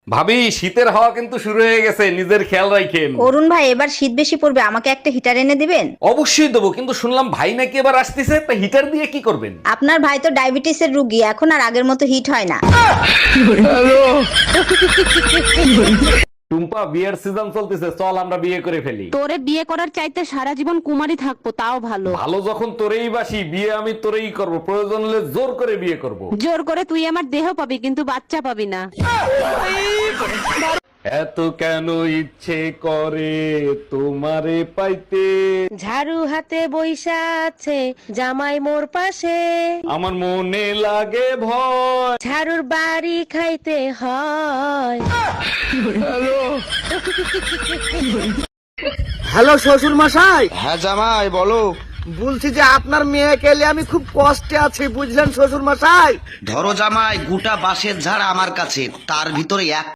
ভাবি, শীতের হাওয়া কিন্তু শুরু হয়ে গেছে, নিজের খেয়াল রাখেন। অরুণ ভাই, এবার শীত বেশি পড়বে, আমাকে একটা হিটার এনে দিবেন? অবশ্যই দেবো, কিন্তু শুনলাম ভাই নাকি এবার আসতেছে, তা হিটার দিয়ে কি করবেন? আপনার ভাই তো ডায়াবেটিসের রুগী, এখন আর আগের মতো হিট হয় না। টুম্পা, বিয়ের সিজন চলতেছে, চল আমরা বিয়ে করে ফেলি। তোরে বিয়ে করার চাইতে সারা জীবন কুমারী থাকবো তাও ভালো। ভালো যখন তোরেই বাসি, বিয়ে আমি তোরেই করব, প্রয়োজন হলে জোর করে বিয়ে করব। জোর করে তুই আমার দেহ পাবি কিন্তু বাচ্চা পাবি না। এত কেন ইচ্ছে করে তোমারে পাইতে, ঝাড়ু হাতে বইসা আছে জামাই মোর পাশে, আমার মনে লাগে ভয়। ঝাড়ুর বাড়ি খাইতে হয়। হ্যালো শ্বশুর মশাই, হ্যাঁ জামাই বলো। বলছি যে আপনার মেয়েকে নিয়ে আমি খুব কষ্টে আছি, বুঝলেন শ্বশুর মশাই। ধরো জামাই, গোটা বাঁশের ঝাড় আমার কাছে, তার ভিতরে এক